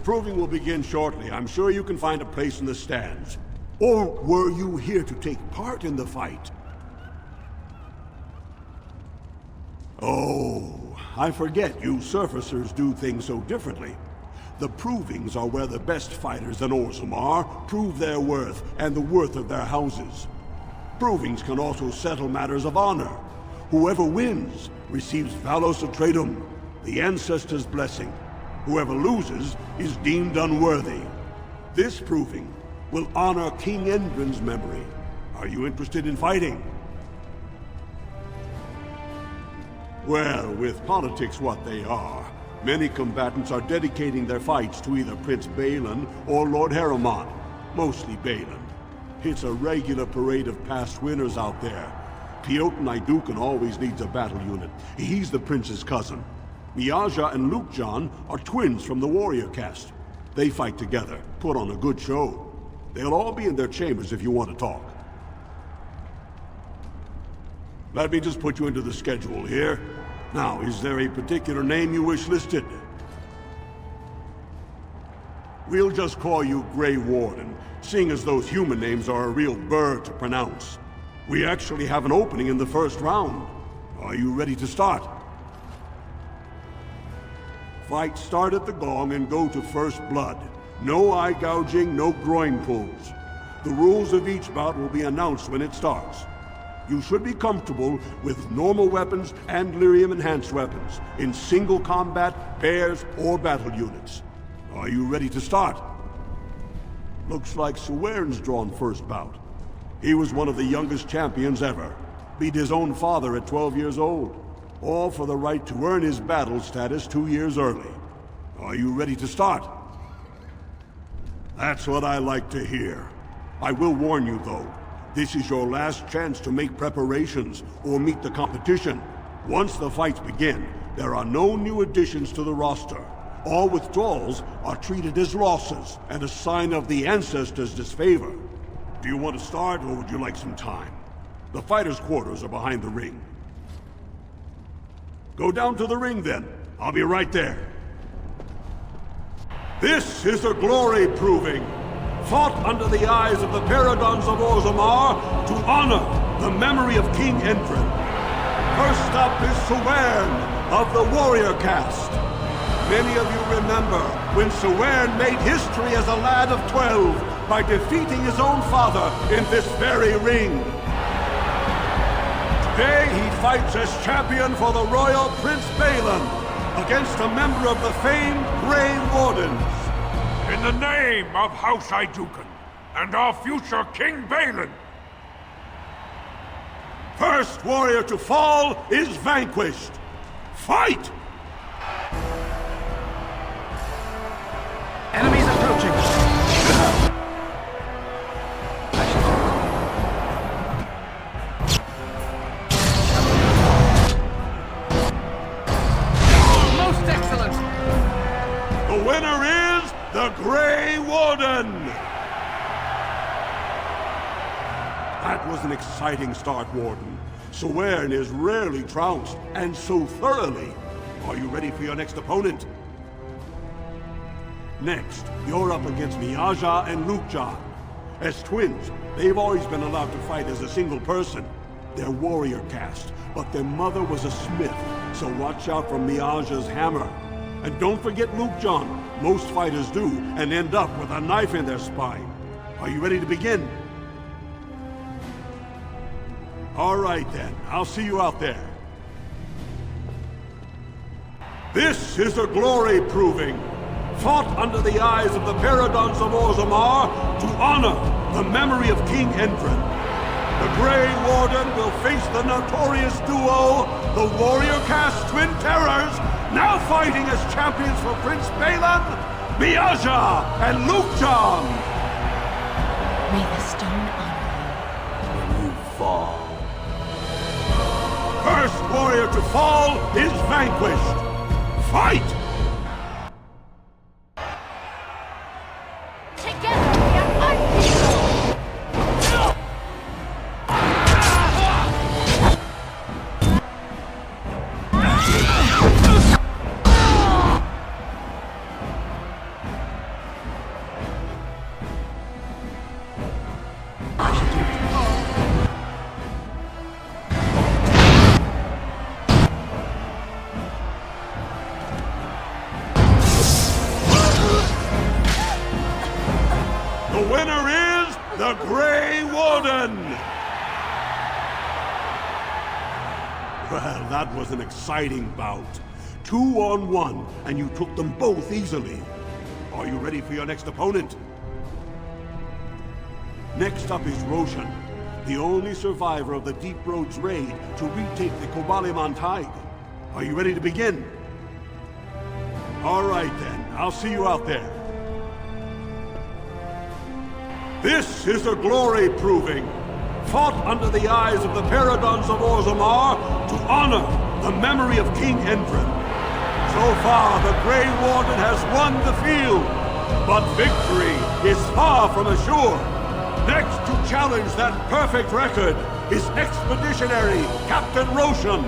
proving will begin shortly. I'm sure you can find a place in the stands. Or were you here to take part in the fight? Oh, I forget you surfacers do things so differently. The provings are where the best fighters in Orzammar prove their worth and the worth of their houses. Provings can also settle matters of honor. Whoever wins receives Valos Atreidum, the ancestors' blessing. Whoever loses is deemed unworthy. This proving will honor King Endrin's memory. Are you interested in fighting? Well, with politics what they are, many combatants are dedicating their fights to either Prince Bhelen or Lord Harriman, mostly Bhelen. It's a regular parade of past winners out there. Piotr Naidukan always needs a battle unit. He's the prince's cousin. Miaja and Lukjan are twins from the warrior caste. They fight together, put on a good show. They'll all be in their chambers if you want to talk. Let me just put you into the schedule here. Now, is there a particular name you wish listed? We'll just call you Grey Warden, seeing as those human names are a real burr to pronounce. We actually have an opening in the first round. Are you ready to start? Fight start at the gong and go to first blood. No eye gouging, no groin pulls. The rules of each bout will be announced when it starts. You should be comfortable with normal weapons and lyrium-enhanced weapons, in single combat, pairs, or battle units. Are you ready to start? Looks like Suwern's drawn first bout. He was one of the youngest champions ever. Beat his own father at 12 years old. All for the right to earn his battle status 2 years early. Are you ready to start? That's what I like to hear. I will warn you though, this is your last chance to make preparations or meet the competition. Once the fights begin, there are no new additions to the roster. All withdrawals are treated as losses and a sign of the ancestors' disfavor. Do you want to start or would you like some time? The fighters' quarters are behind the ring. Go down to the ring then. I'll be right there. This is a glory proving, fought under the eyes of the Paragons of Orzammar to honor the memory of King Endrin. First up is Suwern of the warrior caste. Many of you remember when Suwern made history as a lad of 12 by defeating his own father in this very ring. Today he fights as champion for the royal Prince Bhelen against a member of the famed Grey Wardens. In the name of House Idukan and our future King Bhelen. First warrior to fall is vanquished. Fight! Enemies approaching. Most excellent. The winner is the Grey Warden. That was an exciting start, Warden. Suwern is rarely trounced, and so thoroughly. Are you ready for your next opponent? Next, you're up against Miaja and Lukjan. As twins, they've always been allowed to fight as a single person. They're warrior caste, but their mother was a smith, so watch out for Miaja's hammer. And don't forget Lukjan. Most fighters do, and end up with a knife in their spine. Are you ready to begin? All right then, I'll see you out there. This is a glory proving, fought under the eyes of the Paragons of Orzammar to honor the memory of King Endrin. The Grey Warden will face the notorious duo, the warrior caste Twin Terrors, now fighting as champions for Prince Bhelen, Miaja and Lukjan. May the stone honor When you fall. First warrior to fall is vanquished. Fight! Together we are unbeatable! Well, that was an exciting bout. 2-on-1, and you took them both easily. Are you ready for your next opponent? Next up is Roshan, the only survivor of the Deep Roads raid to retake the Kobaliman Tide. Are you ready to begin? All right then, I'll see you out there. This is a glory proving, fought under the eyes of the Paragons of Orzammar to honor the memory of King Endrin. So far, the Grey Warden has won the field, but victory is far from assured. Next to challenge that perfect record is Expeditionary Captain Roshan.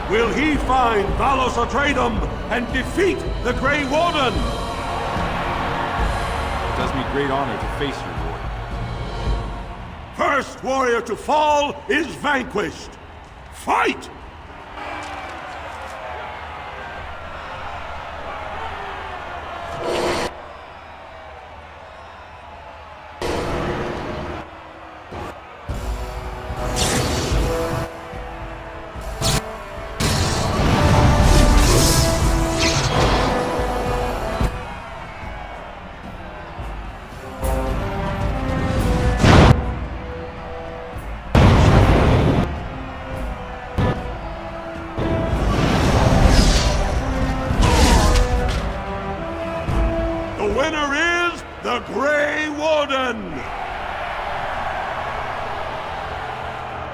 Will he find Valos Atreidim and defeat the Grey Warden? It does me great honor to face you, Lord. First warrior to fall is vanquished. Fight! The Grey Warden!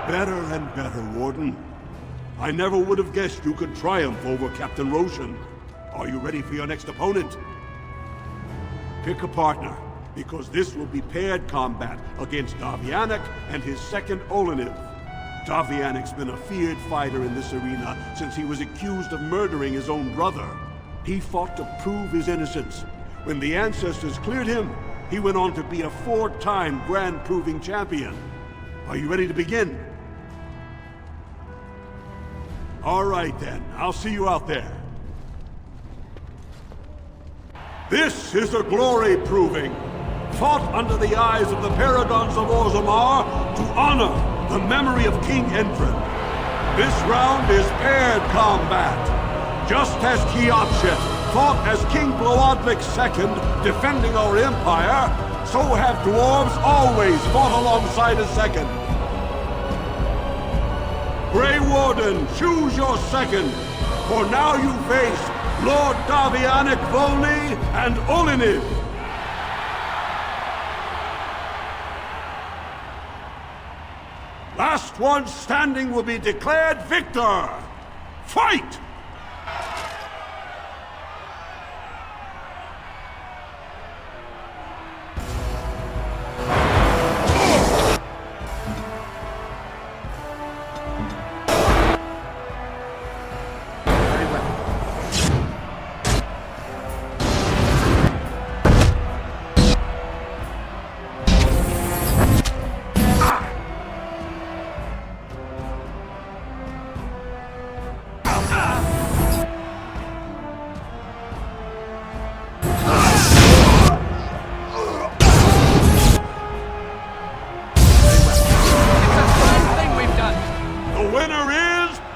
Better and better, Warden. I never would have guessed you could triumph over Captain Roshan. Are you ready for your next opponent? Pick a partner, because this will be paired combat against Davianic and his second Oleniv. Davianic's been a feared fighter in this arena since he was accused of murdering his own brother. He fought to prove his innocence. When the ancestors cleared him, he went on to be a 4-time Grand Proving Champion. Are you ready to begin? All right then, I'll see you out there. This is a glory proving, fought under the eyes of the Paragons of Orzammar to honor the memory of King Endrin. This round is paired combat. Just as Kiakshet fought as King Bloodwick II, defending our empire, so have dwarves always fought alongside a second. Grey Warden, choose your second, for now you face Lord Davianic Volney and Oleniv. Last one standing will be declared victor. Fight!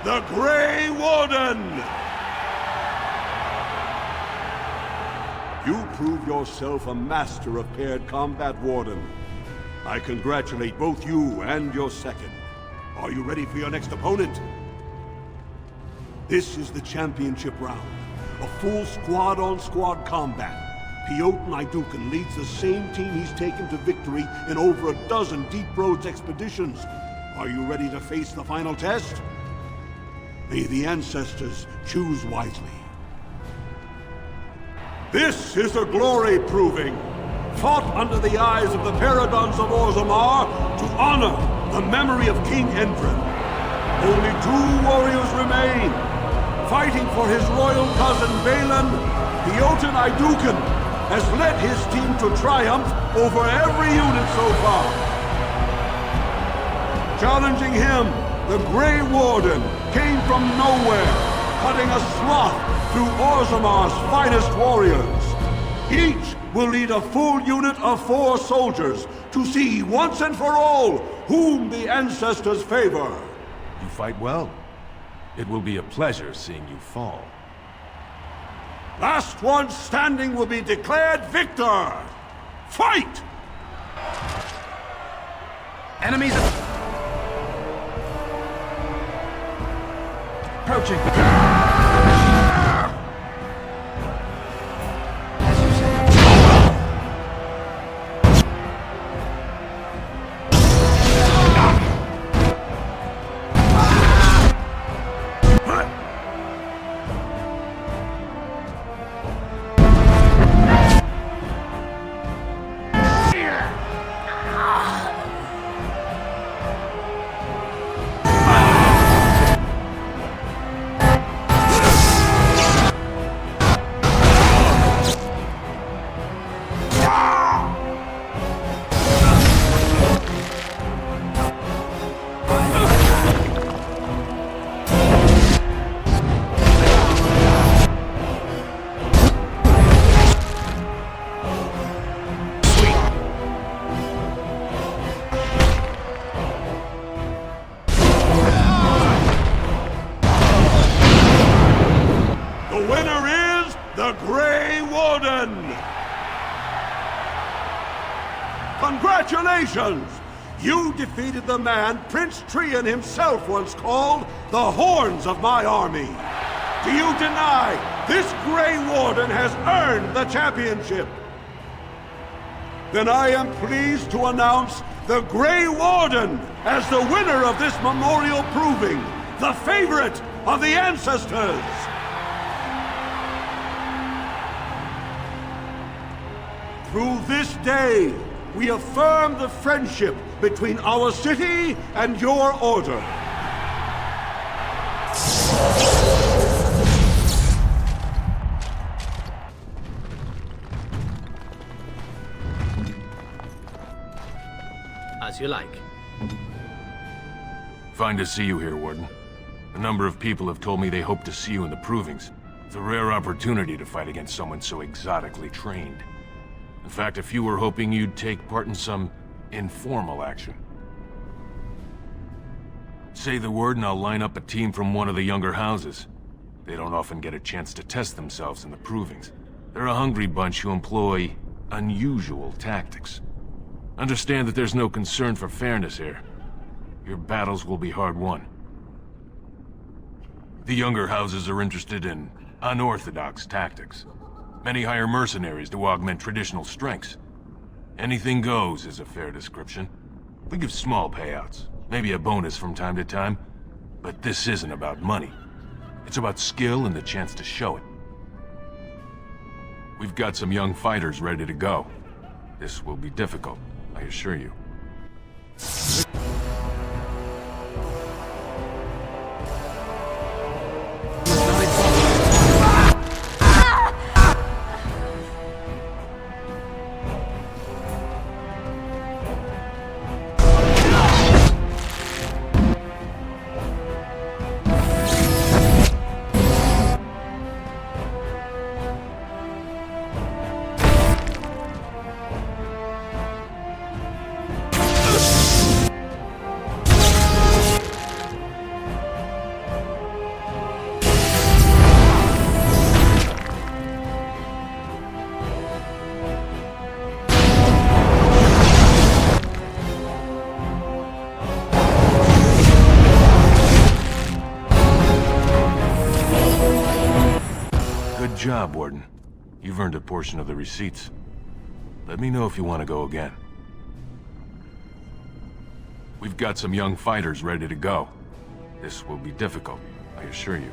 The Grey Warden! You prove yourself a master of paired combat, Warden. I congratulate both you and your second. Are you ready for your next opponent? This is the championship round. A full squad-on-squad combat. Piotr Naidukan leads the same team he's taken to victory in over a dozen Deep Roads expeditions. Are you ready to face the final test? May the ancestors choose wisely. This is a glory proving, fought under the eyes of the Paragons of Orzammar to honor the memory of King Endrin. Only 2 warriors remain. Fighting for his royal cousin Bhelen, Piotr Naidukan has led his team to triumph over every unit so far. Challenging him, the Grey Warden came from nowhere, cutting a swath through Orzammar's finest warriors. Each will lead a full unit of 4 soldiers to see once and for all whom the ancestors favor. You fight well. It will be a pleasure seeing you fall. Last one standing will be declared victor! Fight! Enemies approaching. As you say. Congratulations! You defeated the man Prince Trian himself once called the Horns of my army. Do you deny this Grey Warden has earned the championship? Then I am pleased to announce the Grey Warden as the winner of this memorial proving, the favorite of the ancestors! Through this day, we affirm the friendship between our city and your order. As you like. Fine to see you here, Warden. A number of people have told me they hope to see you in the provings. It's a rare opportunity to fight against someone so exotically trained. In fact, a few were hoping you'd take part in some informal action. Say the word and I'll line up a team from one of the younger houses. They don't often get a chance to test themselves in the provings. They're a hungry bunch who employ unusual tactics. Understand that there's no concern for fairness here. Your battles will be hard won. The younger houses are interested in unorthodox tactics. Many hire mercenaries to augment traditional strengths. Anything goes is a fair description. We give small payouts, maybe a bonus from time to time, but this isn't about money. It's about skill and the chance to show it. We've got some young fighters ready to go. This will be difficult, I assure you. Good job, Warden. You've earned a portion of the receipts. Let me know if you want to go again. We've got some young fighters ready to go. This will be difficult, I assure you.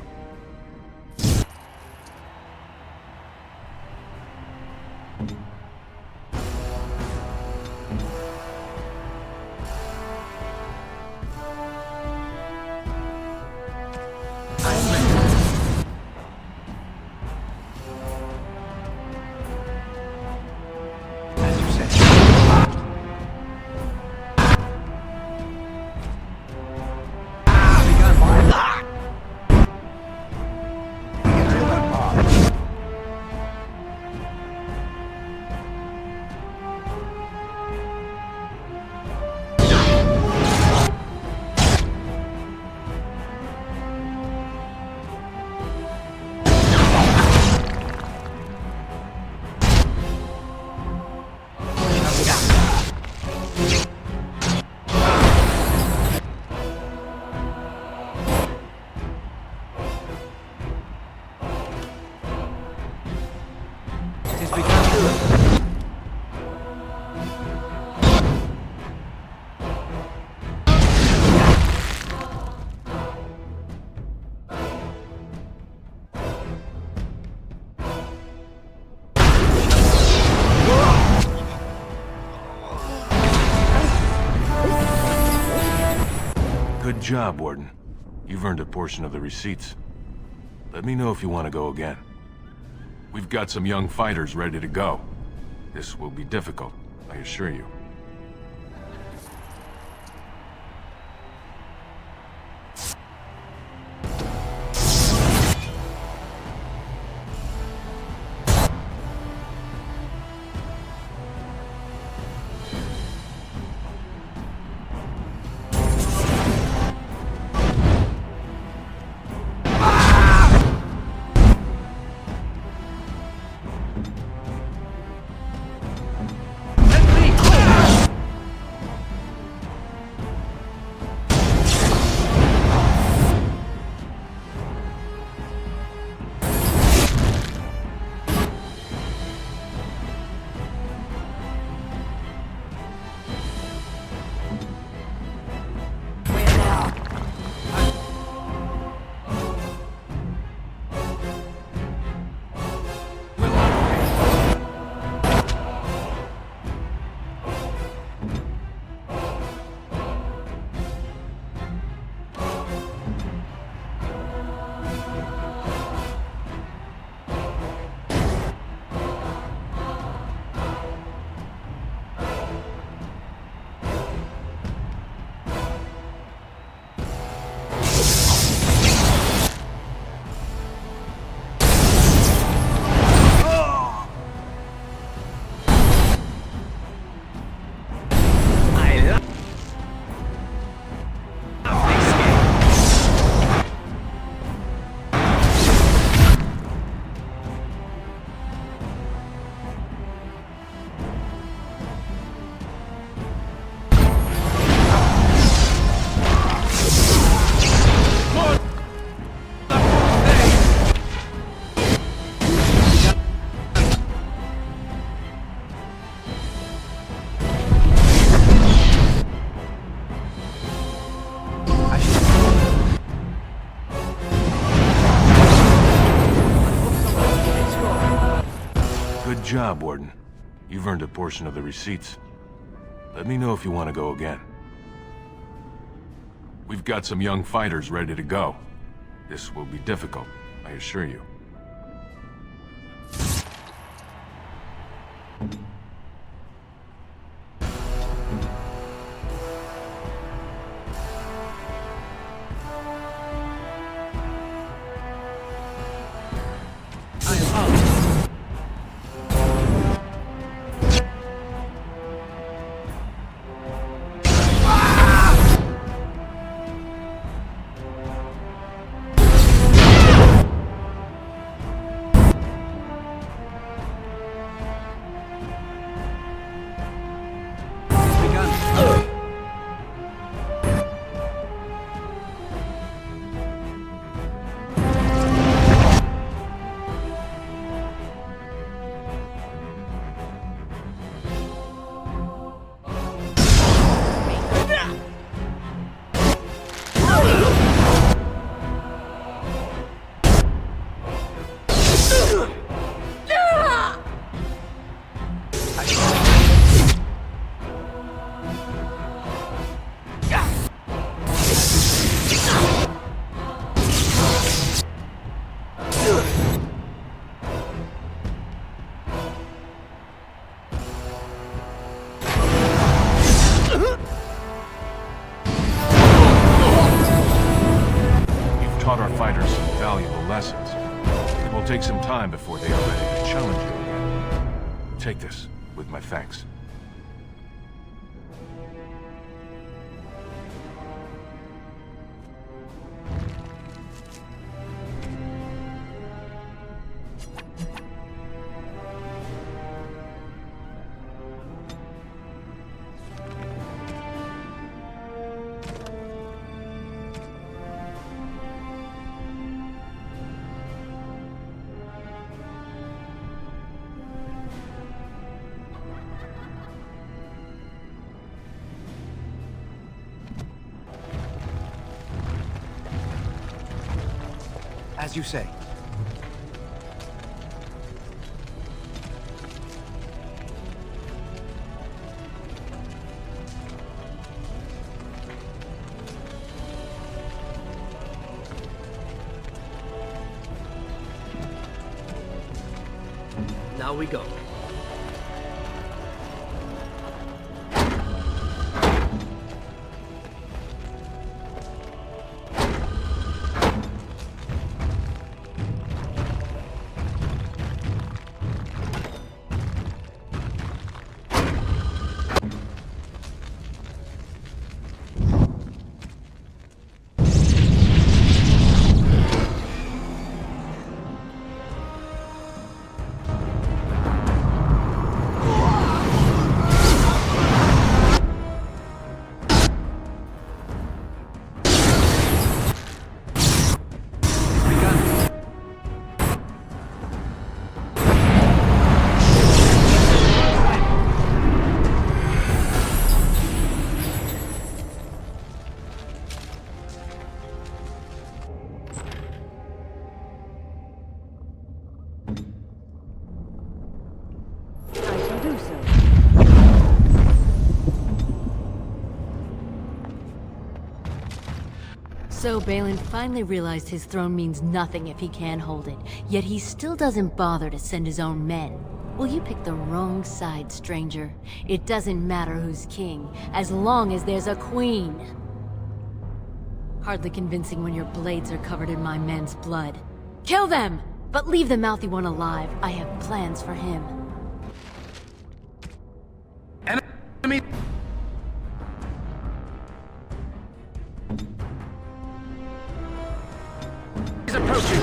Good job, Warden. You've earned a portion of the receipts. Let me know if you want to go again. We've got some young fighters ready to go. This will be difficult, I assure you. Good job, Warden. You've earned a portion of the receipts. Let me know if you want to go again. We've got some young fighters ready to go. This will be difficult, I assure you. Take some time before they are ready to challenge you again. Take this, with my thanks. As you say. Now we go. So Bhelen finally realized his throne means nothing if he can't hold it, yet he still doesn't bother to send his own men. Well, you picked the wrong side, stranger. It doesn't matter who's king, as long as there's a queen. Hardly convincing when your blades are covered in my men's blood. Kill them! But leave the mouthy one alive. I have plans for him. Enemy! He's approaching!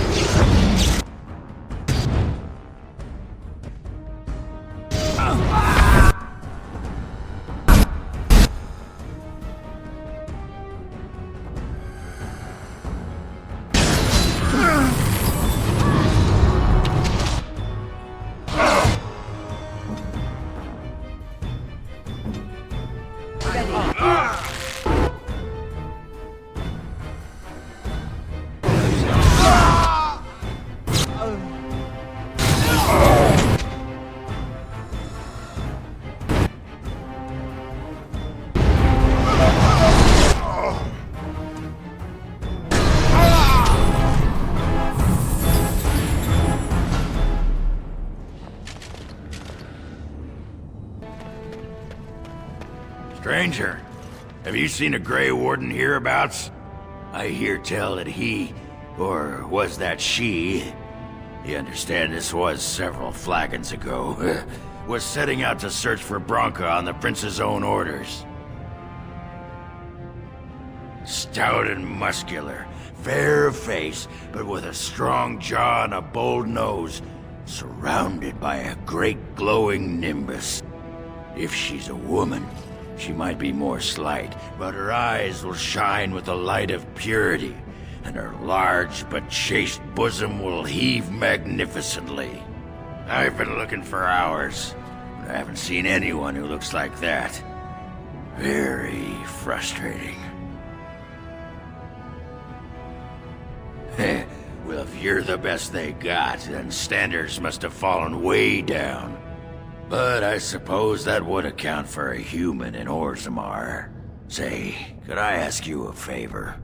Stranger, have you seen a Grey Warden hereabouts? I hear tell that he, or was that she, you understand this was several flagons ago, was setting out to search for Branka on the Prince's own orders. Stout and muscular, fair of face, but with a strong jaw and a bold nose, surrounded by a great glowing nimbus. If she's a woman, she might be more slight, but her eyes will shine with the light of purity, and her large but chaste bosom will heave magnificently. I've been looking for hours, but I haven't seen anyone who looks like that. Very frustrating. Well, if you're the best they got, then standards must have fallen way down. But I suppose that would account for a human in Orzammar. Say, could I ask you a favor?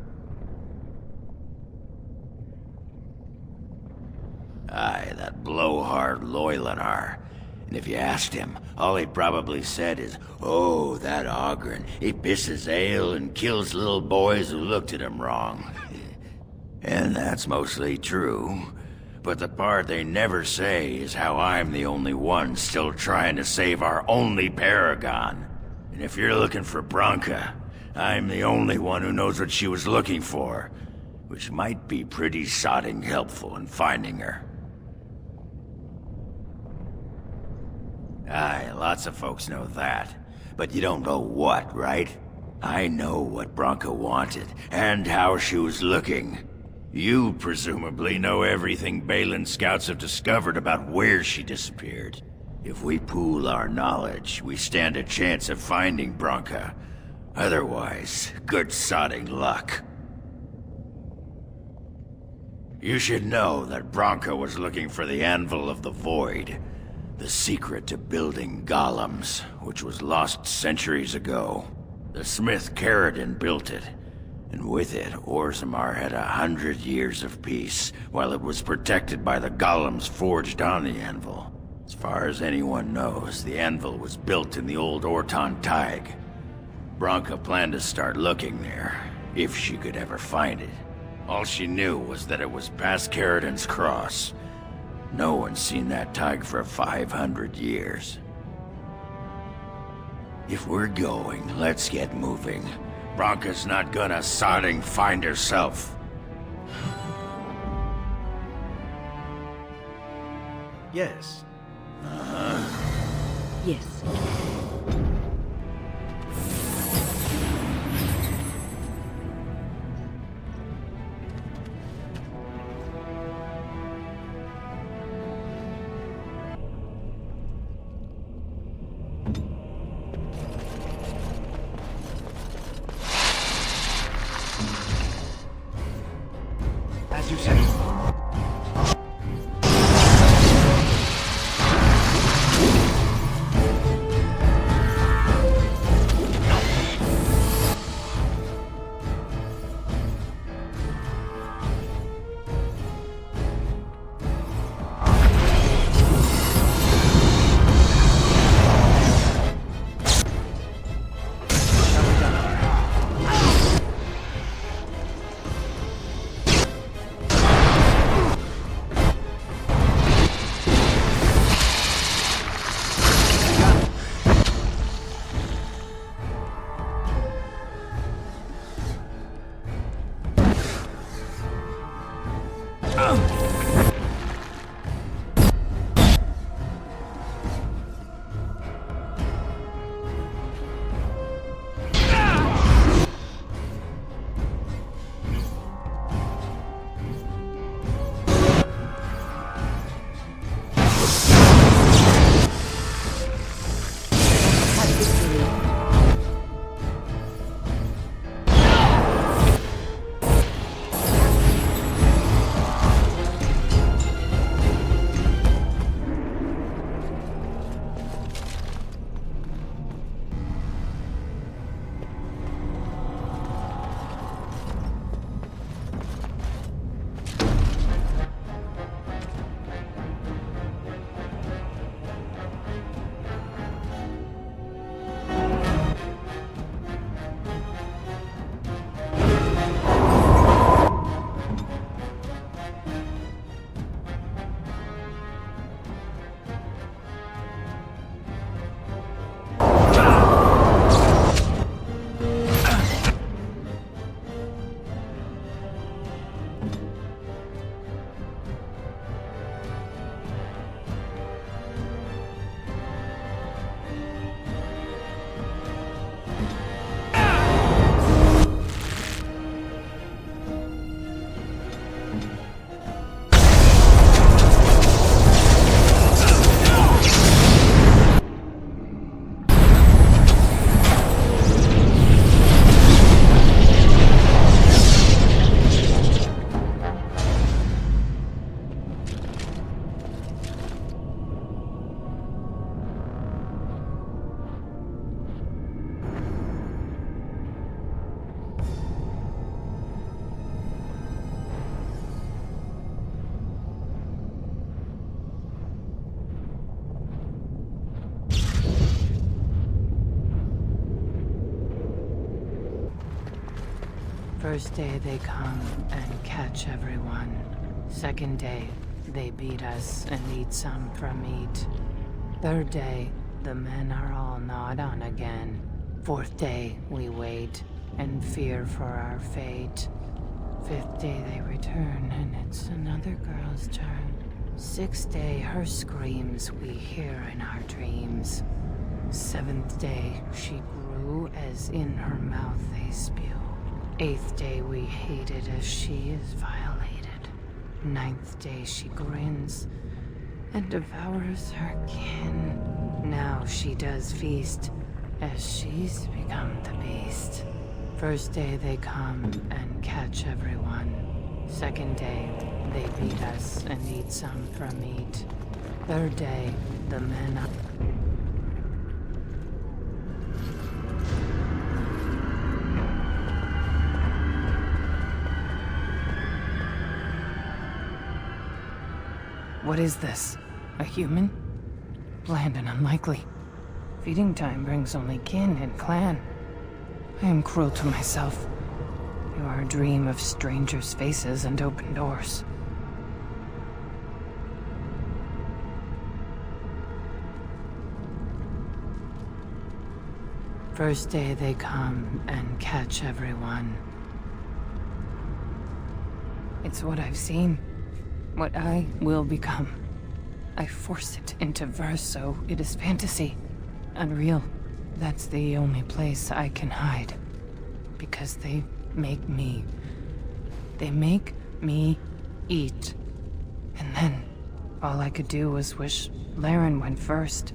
Aye, that blowhard Loylanar. And if you asked him, all he probably said is, "Oh, that Ogren, he pisses ale and kills little boys who looked at him wrong." And that's mostly true. But the part they never say is how I'm the only one still trying to save our only Paragon. And if you're looking for Branka, I'm the only one who knows what she was looking for, which might be pretty sodding helpful in finding her. Aye, lots of folks know that. But you don't know what, right? I know what Branka wanted, and how she was looking. You presumably know everything Bhelen's scouts have discovered about where she disappeared. If we pool our knowledge, we stand a chance of finding Branka. Otherwise, good sodding luck. You should know that Branka was looking for the Anvil of the Void, the secret to building golems, which was lost centuries ago. The smith Caridin built it. And with it, Orzammar had 100 years of peace, while it was protected by the golems forged on the Anvil. As far as anyone knows, the Anvil was built in the old Orton Tig. Branka planned to start looking there, if she could ever find it. All she knew was that it was past Caridin's cross. No one's seen that Tig for 500 years. If we're going, let's get moving. Branka's not gonna sodding find herself. Yes. Yes. As you say. First day they come and catch everyone. Second day, they beat us and eat some from meat. Third day, the men are all gnawed on again. Fourth day, we wait and fear for our fate. Fifth day they return and it's another girl's turn. Sixth day, her screams we hear in our dreams. Seventh day, she grew as in her mouth they spew. Eighth day we hated as she is violated. Ninth day she grins and devours her kin. Now she does feast as she's become the beast. First day they come and catch everyone. Second day they beat us and eat some from meat. Third day the men are... What is this? A human? bland and unlikely. Feeding time brings only kin and clan. I am cruel to myself. You are a dream of strangers' faces and open doors. First day they come and catch everyone. It's what I've seen. What I will become. I force it into verse, so it is fantasy. Unreal. That's the only place I can hide. Because they make me. They make me eat. And then, all I could do was wish Laren went first.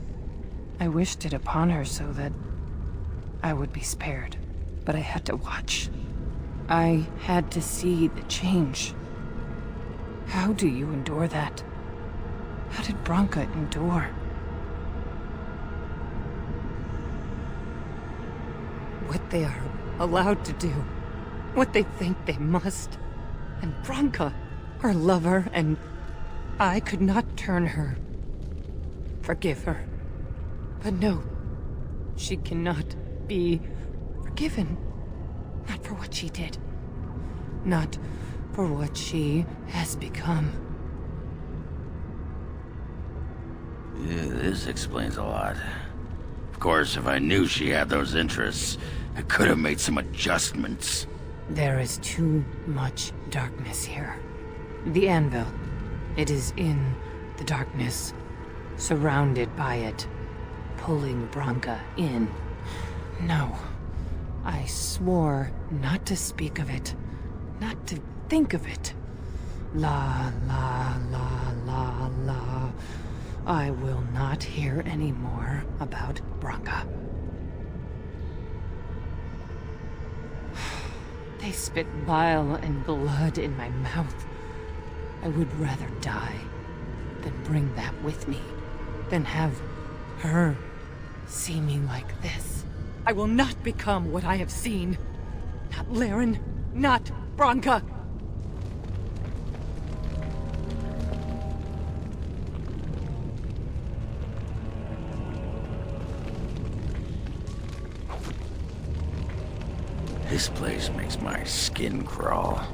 I wished it upon her so that I would be spared. But I had to watch. I had to see the change. How do you endure that? How did Branka endure? What they are allowed to do. What they think they must. And Branka, her lover, and I could not turn her. Forgive her. But no, she cannot be forgiven. Not for what she did. Not for what she has become. Yeah, this explains a lot. Of course, if I knew she had those interests, I could have made some adjustments. There is too much darkness here. The Anvil. It is in the darkness, surrounded by it, pulling Branka in. No. I swore not to speak of it, not to think of it. La, la, la, la, la. I will not hear any more about Branka. They spit bile and blood in my mouth. I would rather die than bring that with me, than have her see me like this. I will not become what I have seen. Not Laren, not Branka. This place makes my skin crawl.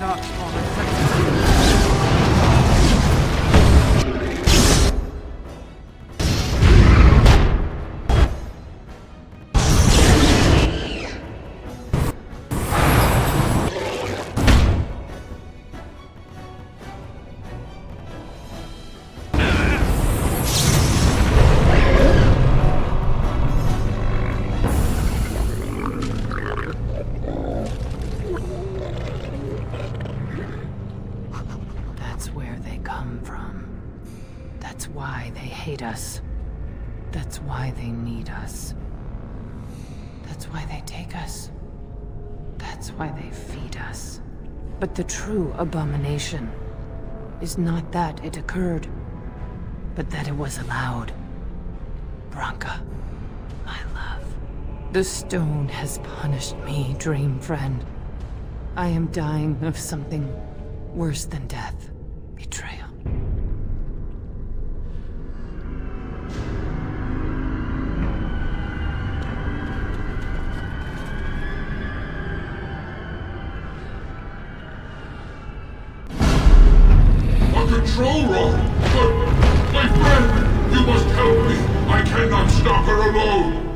Darkspawn and successor. why they need us. That's why they take us. That's why they feed us. But the true abomination is not that it occurred, but that it was allowed. Branka, my love. The stone has punished me, dream friend. I am dying of something worse than death. Betrayal. Control room! But, my friend, you must help me! I cannot stop her alone!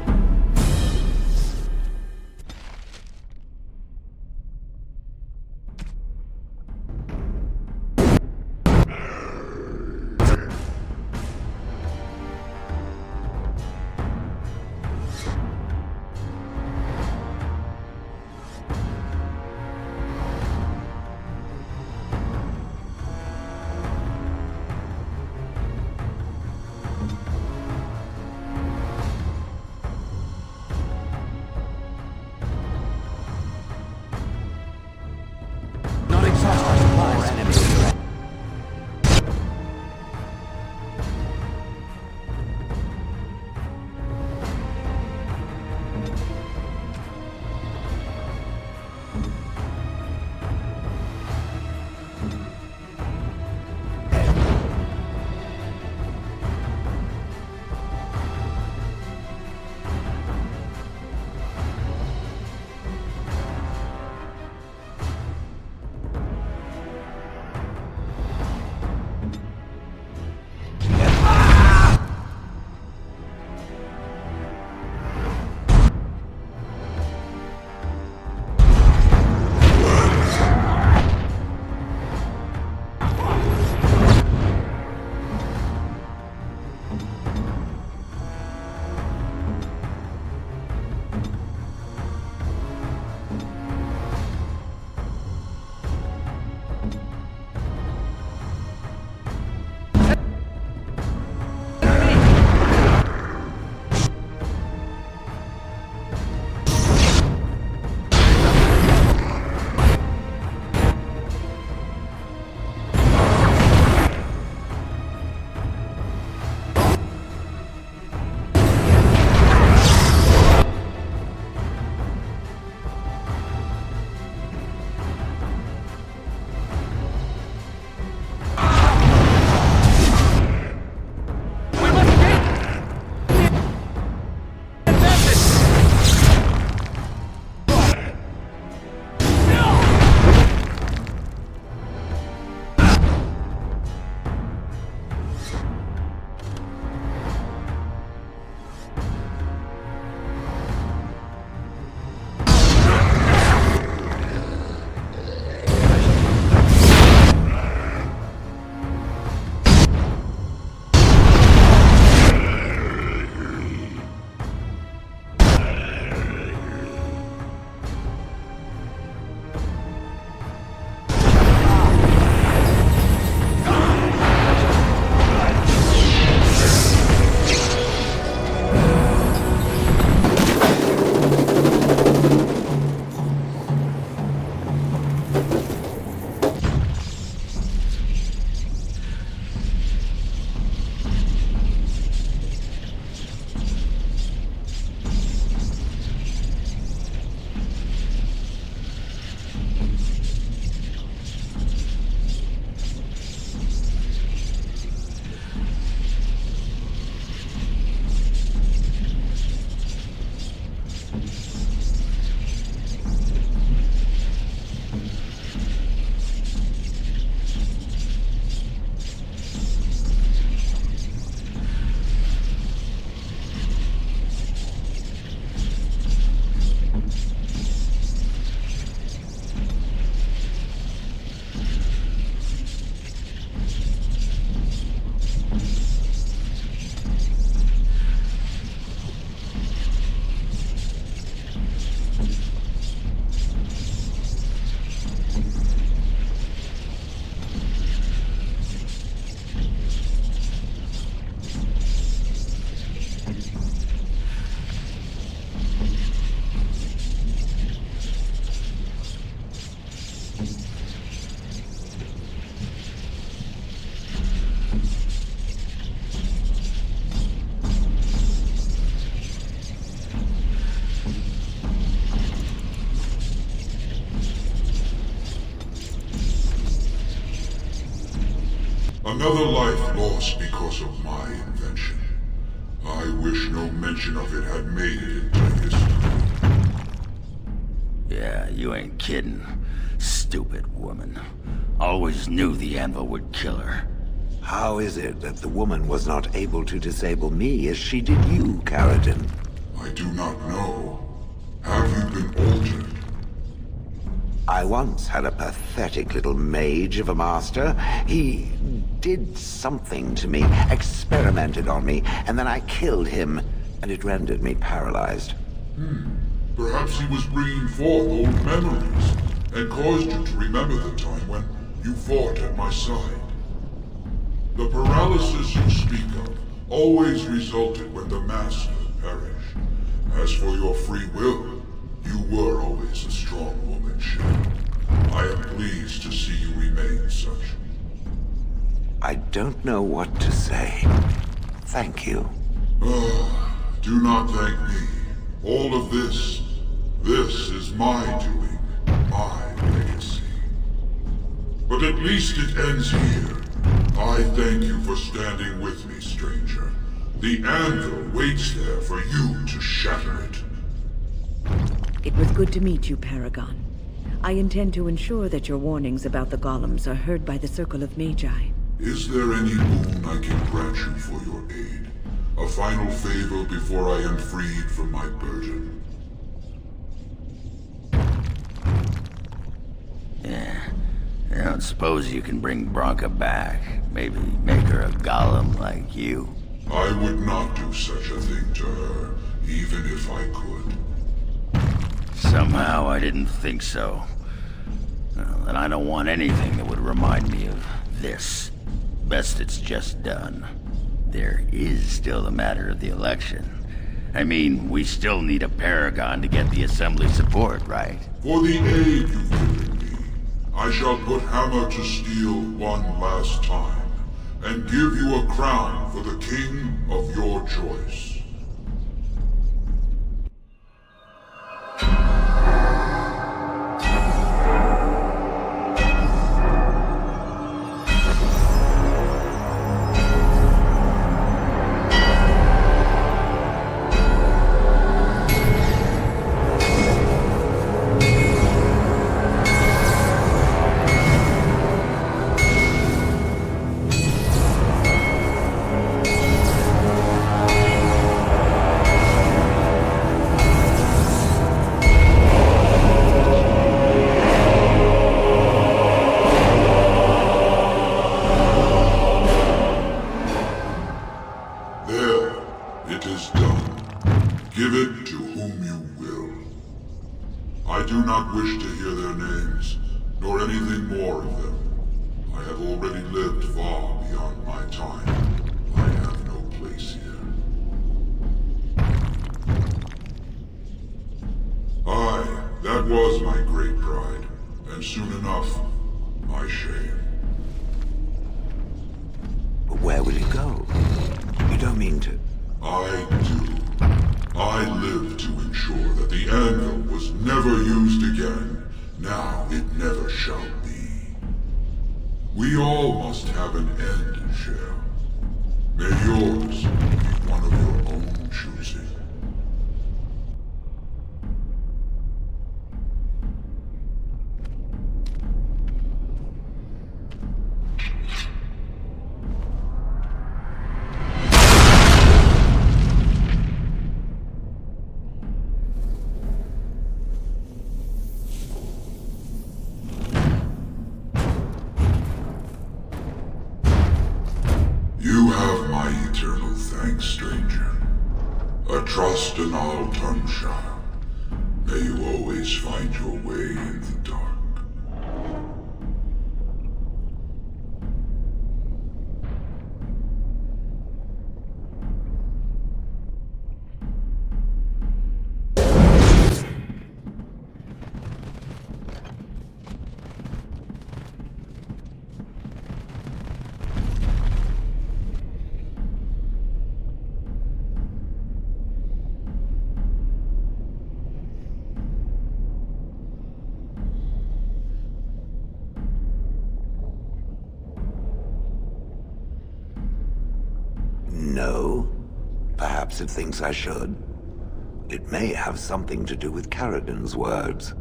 Another life lost because of my invention. I wish no mention of it had made it into history. Yeah, you ain't kidding. Stupid woman. Always knew the Anvil would kill her. How is it that the woman was not able to disable me as she did you, Caridin? I do not know. Have you been altered? I once had a pathetic little mage of a master. He did something to me, experimented on me, and then I killed him, and it rendered me paralyzed. Perhaps he was bringing forth old memories, and caused you to remember the time when you fought at my side. The paralysis you speak of always resulted when the Master perished. As for your free will, you were always a strong woman, Shell. I am pleased to see you remain such. I don't know what to say. Thank you. Do not thank me. All of this is my doing, my legacy. But at least it ends here. I thank you for standing with me, stranger. The Anvil waits there for you to shatter it. It was good to meet you, Paragon. I intend to ensure that your warnings about the golems are heard by the Circle of Magi. Is there any boon I can grant you for your aid? A final favor before I am freed from my burden? Yeah. I don't suppose you can bring Branka back. Maybe make her a golem like you. I would not do such a thing to her, even if I could. Somehow I didn't think so. Well, and I don't want anything that would remind me of this. Best it's just done. There is still the matter of the election. I mean, we still need a Paragon to get the Assembly support, right? For the aid you've given me, I shall put hammer to steel one last time, and give you a crown for the king of your choice. Perhaps it thinks I should. It may have something to do with Caridin's words.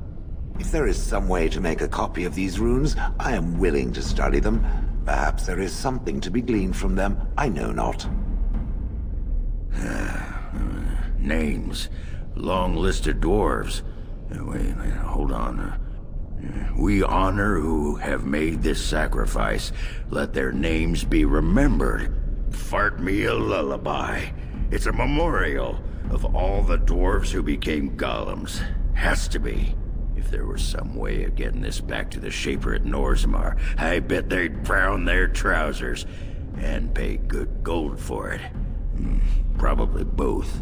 If there is some way to make a copy of these runes, I am willing to study them. Perhaps there is something to be gleaned from them, I know not. Names. Long list of dwarves. Wait, hold on. We honor who have made this sacrifice. Let their names be remembered. Fart me a lullaby. It's a memorial of all the dwarves who became golems. Has to be. If there was some way of getting this back to the Shaper at Orzammar, I bet they'd brown their trousers and pay good gold for it. Probably both.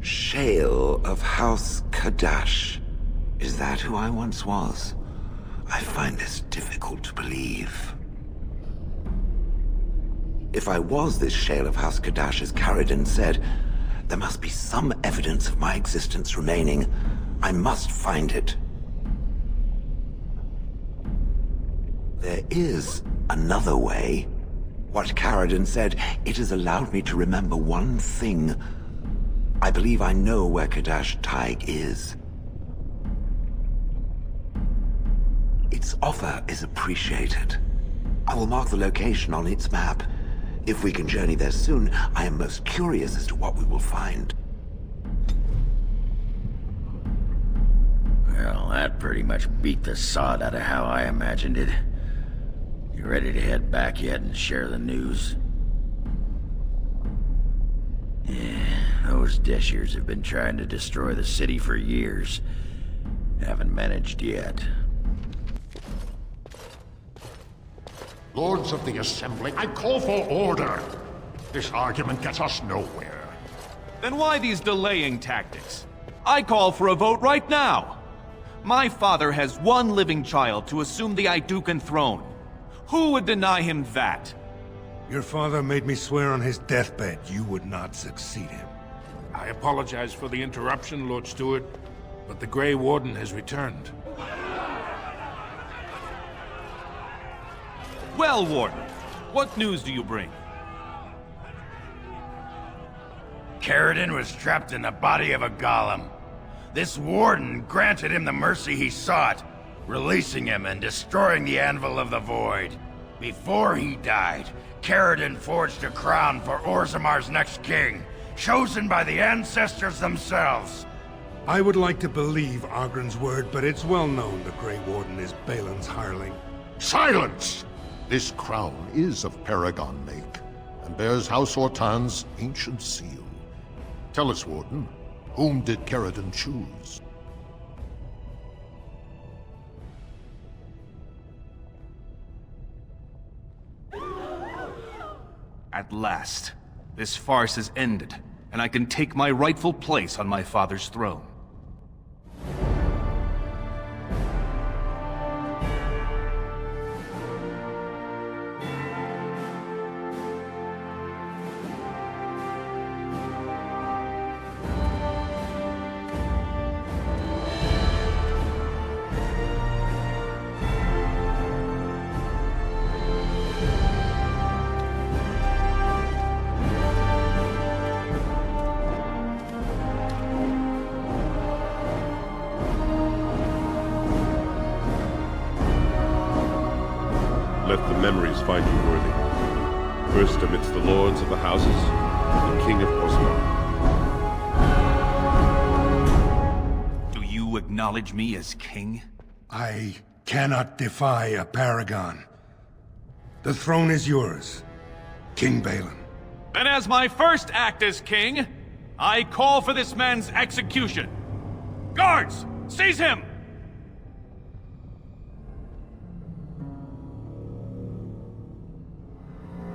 Shale of House Kadash. Is that who I once was? I find this difficult to believe. If I was this Shale of House Kadash, as Caridin said, there must be some evidence of my existence remaining. I must find it. There is another way. What Caridin said, it has allowed me to remember one thing. I believe I know where Kadash Taig is. Its offer is appreciated. I will mark the location on its map. If we can journey there soon, I am most curious as to what we will find. Well, that pretty much beat the sod out of how I imagined it. You ready to head back yet and share the news? Yeah, those Deshirs have been trying to destroy the city for years. Haven't managed yet. Lords of the Assembly, I call for order. This argument gets us nowhere. Then why these delaying tactics? I call for a vote right now. My father has one living child to assume the Idukan throne. Who would deny him that? Your father made me swear on his deathbed you would not succeed him. I apologize for the interruption, Lord Steward, but the Grey Warden has returned. Well, Warden, what news do you bring? Caridin was trapped in the body of a golem. This Warden granted him the mercy he sought, releasing him and destroying the Anvil of the Void. Before he died, Caridin forged a crown for Orzammar's next king, chosen by the ancestors themselves. I would like to believe Ogren's word, but it's well known the Grey Warden is Bhelen's hireling. Silence! This crown is of Paragon make, and bears House Ortan's ancient seal. Tell us, Warden, whom did Caridin choose? At last, this farce is ended, and I can take my rightful place on my father's throne. Let the memories find you worthy. First amidst the lords of the houses, the King of Orzammar. Do you acknowledge me as king? I cannot defy a paragon. The throne is yours, King Bhelen. Then as my first act as king, I call for this man's execution. Guards, seize him!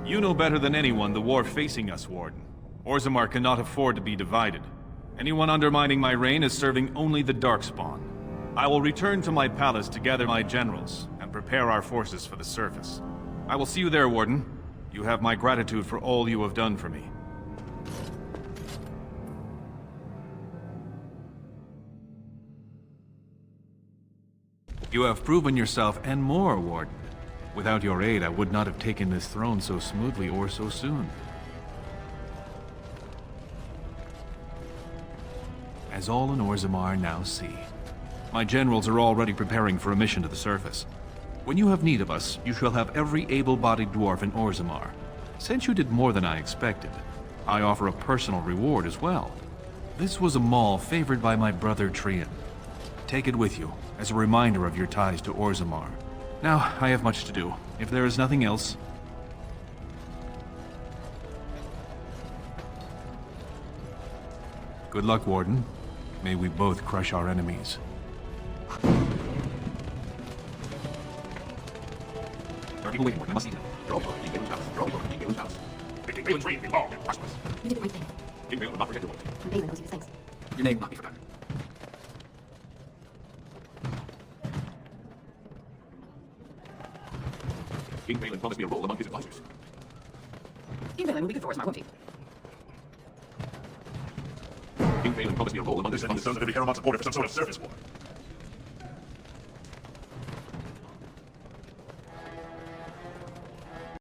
You know better than anyone the war facing us, Warden. Orzammar cannot afford to be divided. Anyone undermining my reign is serving only the darkspawn. I will return to my palace to gather my generals and prepare our forces for the surface. I will see you there, Warden. You have my gratitude for all you have done for me. You have proven yourself and more, Warden. Without your aid, I would not have taken this throne so smoothly or so soon. As all in Orzammar now see, my generals are already preparing for a mission to the surface. When you have need of us, you shall have every able-bodied dwarf in Orzammar. Since you did more than I expected, I offer a personal reward as well. This was a maul favored by my brother Trian. Take it with you, as a reminder of your ties to Orzammar. Now, I have much to do. If there is nothing else... Good luck, Warden. May we both crush our enemies. There are people waiting for them. I must see them. They're all King Balin's house. They're all King Balin's house. King Balin's reign be long and prosperous. You did the right thing. King Balin will not forget your work. And Bhelen owes you thanks. Your name will not be forgotten. King Balin promised me a role among his advisors. King Bhelen will be good for us, won't he? King Balin promised me a role among his advisors. Sons of every Caramont's order for some sort of surface war.